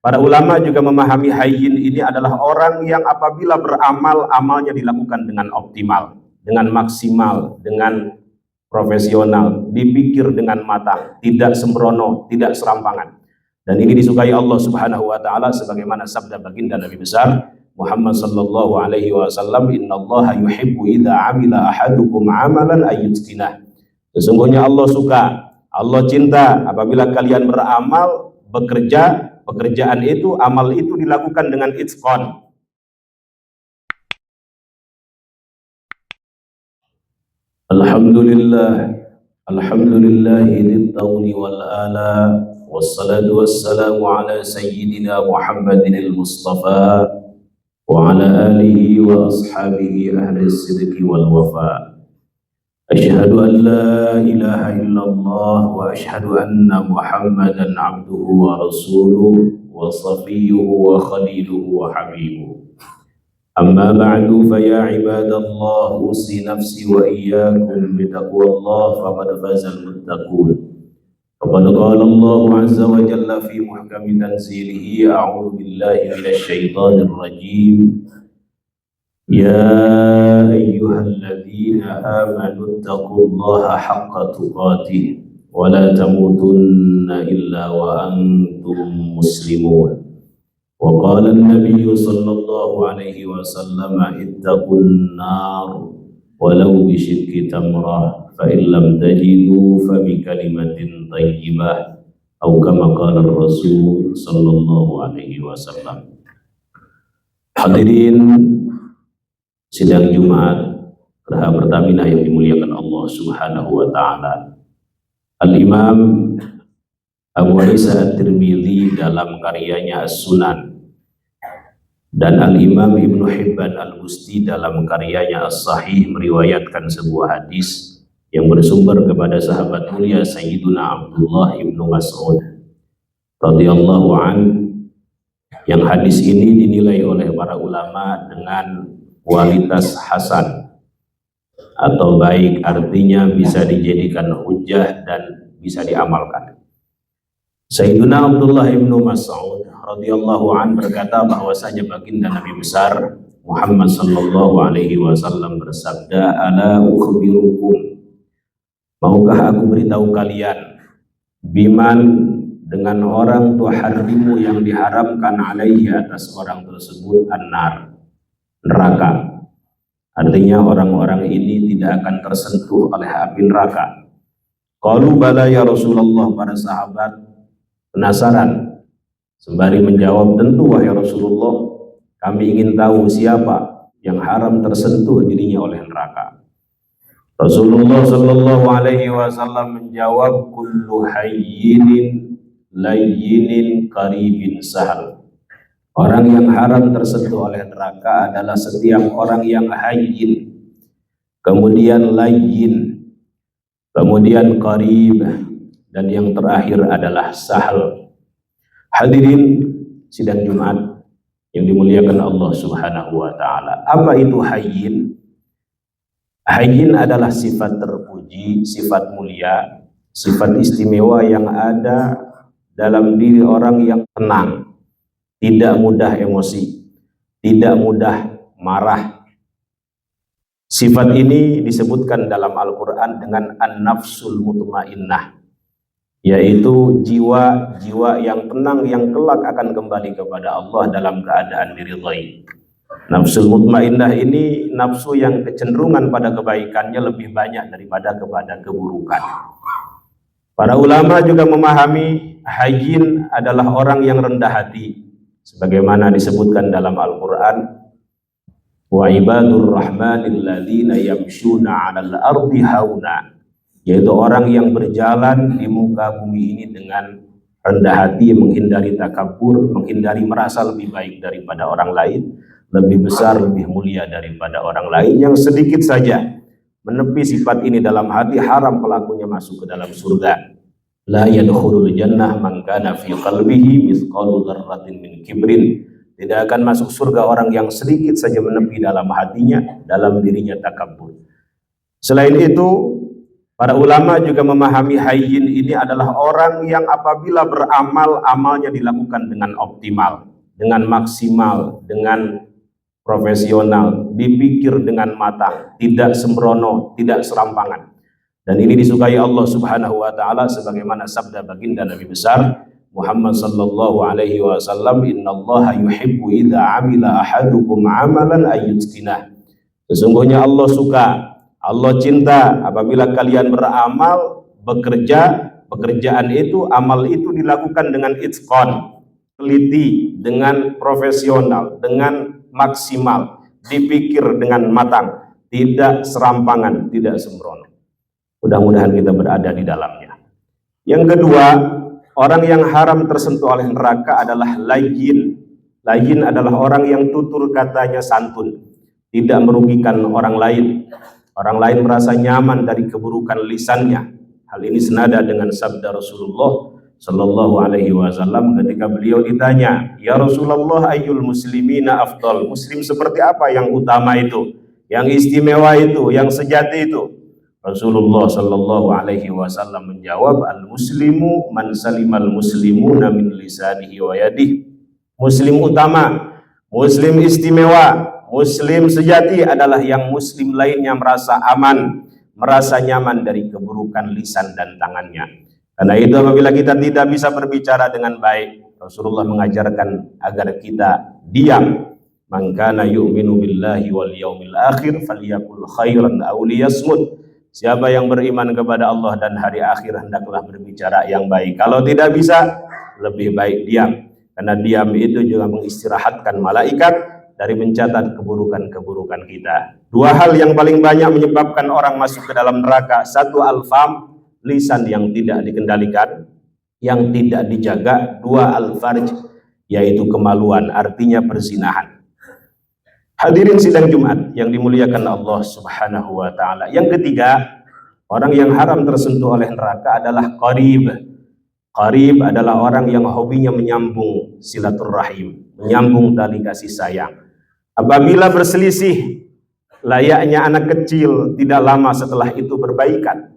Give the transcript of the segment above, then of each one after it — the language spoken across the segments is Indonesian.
Para ulama juga memahami hayyin ini adalah orang yang apabila beramal, amalnya dilakukan dengan optimal, dengan maksimal, dengan profesional, dipikir dengan matang, tidak sembrono, tidak serampangan. Dan ini disukai Allah Subhanahu wa taala sebagaimana sabda baginda Nabi besar Muhammad sallallahu alaihi wasallam, "Innallaha yuhibbu idza amila ahadukum amalan ayyutqinah." Sesungguhnya Allah suka, Allah cinta apabila kalian beramal, bekerja, pekerjaan itu, amal itu dilakukan dengan itqan. Alhamdulillah, alhamdulillahi littawli wal ala, wassalatu wassalamu ala sayyidina Muhammadin al-Mustafa wa ala alihi wa ashabihi ahli sidqi wal wafa. Asyhadu an la ilaha illallah wa asyhadu anna Muhammadan abduhu wa rasuluhu wa safiyuhu wa khaliluhu wa habibuhu. Amma ba'du fa ya ibadallah, usi nafsi wa iyyakum bitaqwallah faqad fazal muttaqun. Faqad qala Allah azza wa jalla fi muhkami tanzilihi, a'udzu billahi minasy syaithanir rajim. Ya ayyuhalladzina amanu taqullaha haqqa tuqatih wa la tamutunna illa wa antum muslimun. Wa qala an-nabiy sallallahu alaihi wasallam, ittaqun nar walau bi shiqqi tamrah fa in lam tajidu fa bi kalimatin thayyibah, atau kama qala Rasul sallallahu alaihi wasallam. Hadirin sidang Jumat Geraha Pertamina yang dimuliakan Allah Subhanahu wa taala. Al-Imam Abu Isa At-Tirmidzi dalam karyanya As-Sunan dan Al-Imam Ibnu Hibban Al-Busti dalam karyanya As-Sahih meriwayatkan sebuah hadis yang bersumber kepada sahabat mulia Sayyiduna Abdullah Ibnu Mas'ud radhiyallahu an, yang hadis ini dinilai oleh para ulama dengan kualitas hasan atau baik, artinya bisa dijadikan hujjah dan bisa diamalkan. Sayyiduna Abdullah ibnu Mas'ud radhiyallahu an berkata bahwasanya baginda Nabi besar Muhammad sallallahu alaihi wasallam bersabda, "Ala ukhbirukum, maukah aku beritahu kalian, biman, dengan orang tuharrimu yang diharamkan alaihi atas orang tersebut an-nar, neraka." Artinya orang-orang ini tidak akan tersentuh oleh api neraka. Qalu bala ya Rasulullah, para sahabat penasaran sembari menjawab, tentu wahai Rasulullah, kami ingin tahu siapa yang haram tersentuh dirinya oleh neraka. Rasulullah sallallahu alaihi wasallam menjawab, kullu hayyinin layyinin qaribin sahal. Orang yang haram tersentuh oleh neraka adalah setiap orang yang hayyin, kemudian layyin, kemudian qarib, dan yang terakhir adalah sahal. Hadirin sidang Jumat yang dimuliakan Allah Subhanahu wa taala. Apa itu hayyin? Hayyin adalah sifat terpuji, sifat mulia, sifat istimewa yang ada dalam diri orang yang tenang, tidak mudah emosi, tidak mudah marah. Sifat ini disebutkan dalam Al-Quran dengan an-nafsul mutmainnah, yaitu jiwa-jiwa yang tenang yang kelak akan kembali kepada Allah dalam keadaan diridhai. Nafsul mutmainnah ini nafsu yang kecenderungan pada kebaikannya lebih banyak daripada kepada keburukan. Para ulama juga memahami hayyin adalah orang yang rendah hati, sebagaimana disebutkan dalam Al-Quran, wa ibadur rahmanil ladzina yamshuna 'alal ardi hauna, yaitu orang yang berjalan di muka bumi ini dengan rendah hati, menghindari takabur, menghindari merasa lebih baik daripada orang lain, lebih besar, lebih mulia daripada orang lain. Yang sedikit saja menepi sifat ini dalam hati, haram pelakunya masuk ke dalam surga. La yadkhulul jannah man kana fi qalbihi mithqalu dzarratin min kibrin. Tidak akan masuk surga orang yang sedikit saja menepi dalam hatinya, dalam dirinya takabur. Selain itu, Para ulama juga memahami hayyin ini adalah orang yang apabila beramal, amalnya dilakukan dengan optimal, dengan maksimal, dengan profesional, dipikir dengan matang, tidak sembrono, tidak serampangan. Dan ini disukai Allah Subhanahu wa taala sebagaimana sabda baginda Nabi besar Muhammad sallallahu alaihi wasallam, innallaha yuhibbu idza amila ahadukum amalan ayyutqinah. Sesungguhnya Allah suka, Allah cinta apabila kalian beramal, bekerja, pekerjaan itu, amal itu dilakukan dengan itqan, teliti, dengan profesional, dengan maksimal, dipikir dengan matang, tidak serampangan, tidak sembrono. Mudah-mudahan kita berada di dalamnya. Yang kedua, orang yang haram tersentuh oleh neraka adalah layyin. Layyin adalah orang yang tutur katanya santun, tidak merugikan orang lain. Orang lain merasa nyaman dari keburukan lisannya. Hal ini senada dengan sabda Rasulullah sallallahu alaihi wasallam ketika beliau ditanya, "Ya Rasulullah, ayyul muslimina afdal?" Muslim seperti apa yang utama itu, yang istimewa itu, yang sejati itu? Rasulullah sallallahu alaihi wasallam menjawab, "Al-muslimu man salimal muslimuna min lisanihi wa yadihi." Muslim utama, muslim istimewa, muslim sejati adalah yang muslim lainnya merasa aman, merasa nyaman dari keburukan lisan dan tangannya. Karena itu apabila kita tidak bisa berbicara dengan baik, Rasulullah mengajarkan agar kita diam. Man kana yu'minu billahi wal yaumil akhir falyakul khairan aw liyasmut. Siapa yang beriman kepada Allah dan hari akhir hendaklah berbicara yang baik. Kalau tidak bisa, lebih baik diam. Karena diam itu juga mengistirahatkan malaikat dari mencatat keburukan-keburukan kita. Dua hal yang paling banyak menyebabkan orang masuk ke dalam neraka. Satu, al-fam, lisan yang tidak dikendalikan, yang tidak dijaga. Dua, al-farj, yaitu kemaluan, artinya perzinahan. Hadirin sidang Jumat yang dimuliakan Allah Subhanahu wa taala. Yang ketiga, orang yang haram tersentuh oleh neraka adalah qarib. Qarib adalah orang yang hobinya menyambung silaturahim, menyambung tali kasih sayang. Apabila berselisih, layaknya anak kecil, tidak lama setelah itu berbaikan.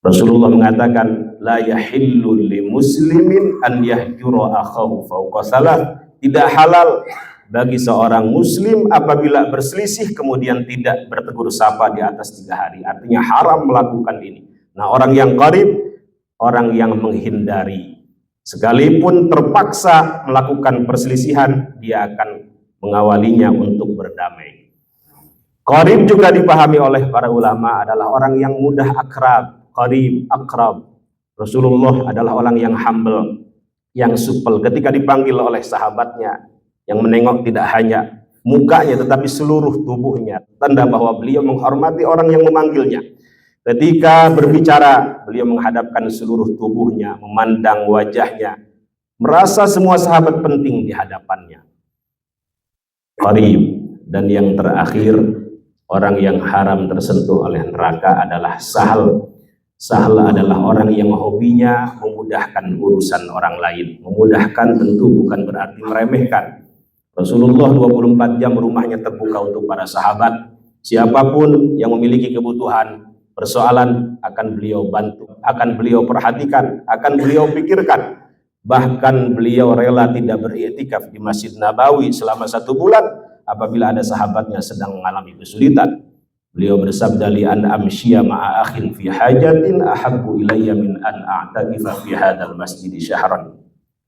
Rasulullah mengatakan, la yahillu li muslimin an yahjura akhahu fawqa salat. Tidak halal bagi seorang muslim apabila berselisih kemudian tidak bertegur sapa di atas 3 hari. Artinya haram melakukan ini. Nah, orang yang qarib, orang yang menghindari, sekalipun terpaksa melakukan perselisihan, dia akan mengawalinya untuk berdamai. Qarib juga dipahami oleh para ulama adalah orang yang mudah akrab. Qarib, akrab. Rasulullah adalah orang yang humble, yang supel. Ketika dipanggil oleh sahabatnya, yang menengok tidak hanya mukanya tetapi seluruh tubuhnya, tanda bahwa beliau menghormati orang yang memanggilnya. Ketika berbicara, beliau menghadapkan seluruh tubuhnya, memandang wajahnya, merasa semua sahabat penting di hadapannya. Qarib. Dan yang terakhir, orang yang haram tersentuh oleh neraka adalah sahal. Sahal adalah orang yang hobinya memudahkan urusan orang lain. Memudahkan tentu bukan berarti meremehkan. Rasulullah 24 jam rumahnya terbuka untuk para sahabat. Siapapun yang memiliki kebutuhan, persoalan, akan beliau bantu, akan beliau perhatikan, akan beliau pikirkan. Bahkan beliau rela tidak beriktikaf di Masjid Nabawi selama 1 bulan apabila ada sahabatnya sedang mengalami kesulitan. Beliau bersabda, li an amshiya ma'a akhin fi hajatin ahabbu ilayya min an a'takifa fi hadzal masjid syahran.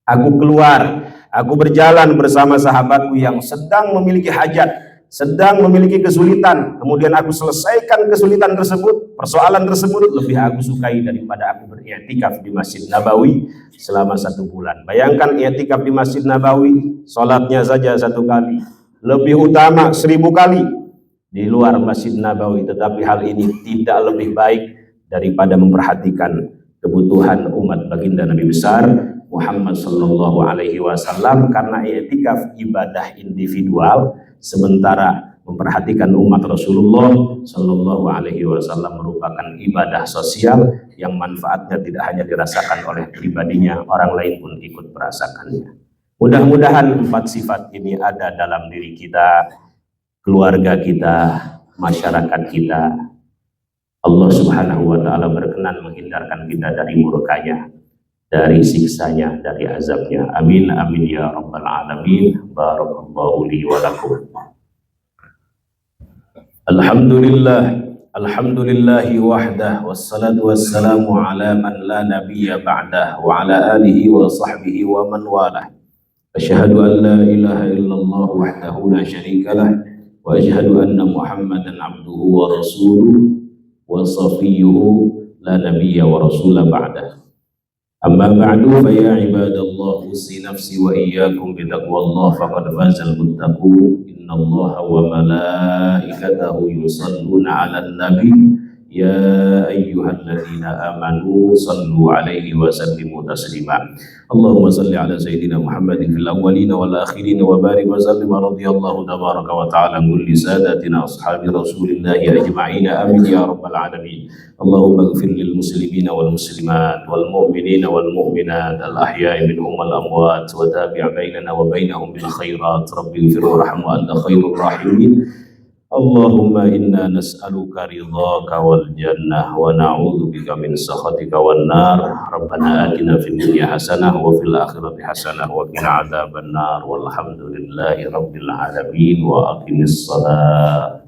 Aku keluar, aku berjalan bersama sahabatku yang sedang memiliki hajat, sedang memiliki kesulitan, kemudian aku selesaikan kesulitan tersebut, persoalan tersebut, lebih aku sukai daripada aku beriktikaf di Masjid Nabawi selama 1 bulan. Bayangkan iktikaf di Masjid Nabawi, sholatnya saja 1 kali, lebih utama 1000 kali di luar Masjid Nabawi, tetapi hal ini tidak lebih baik daripada memperhatikan kebutuhan umat baginda Nabi besar Muhammad sallallahu alaihi wasallam, karena i'tikaf ibadah individual, sementara memperhatikan umat Rasulullah sallallahu alaihi wasallam merupakan ibadah sosial yang manfaatnya tidak hanya dirasakan oleh pribadinya, orang lain pun ikut merasakannya. Mudah-mudahan 4 sifat ini ada dalam diri kita, keluarga kita, masyarakat kita. Allah Subhanahu wa Ta'ala berkenan menghindarkan kita dari murkanya, dari siksanya, dari azabnya. Amin amin ya rabbal alamin. Barakallahu li wa lakum. Alhamdulillahi wahdah, wassalatu wassalamu ala man la nabiyya ba'dah, wa ala alihi wa sahbihi wa man walah. Asyhadu an la ilaha illallah wahdahu la syarikalah, wa asyhadu anna Muhammadan abduhu wa rasuluh wa safiyyuhu la nabiyya wa rasula ba'dah. Amma ba'du, fa ya ibadallah, usi nafsi wa iyyakum bi taqwallah, faqad fazal muttaqun. Innallaha wa malaikatahu yusalluna 'alan nabi ya ayyuhalladzina amanu sallu 'alaihi wa sallimu taslima. Allahumma salli 'ala sayyidina Muhammadin fil awwalin wal akhirin wa barik wa sallim radhiyallahu tabaraka wa ta'ala kulli sadatina ashabi rasulillahi ajma'in. Amin ya rabbal alamin. Allahumma ighfir lil muslimina wal muslimat wal mu'minina wal mu'minat al ahya'i minhum wal amwat wa tabi' bainana wa bainahum bil khairat. Rabbi ighfir warham wa anta khairur rahimin. Allahumma inna nas'aluka ridhaka wal jannah wa na'udzu bika min sakhatika wan nar. Rabbana atina fid dunya hasanah wa fil akhirati hasanah wa qina adzaban nar. Walhamdulillahi rabbil alamin wa aqimis salat.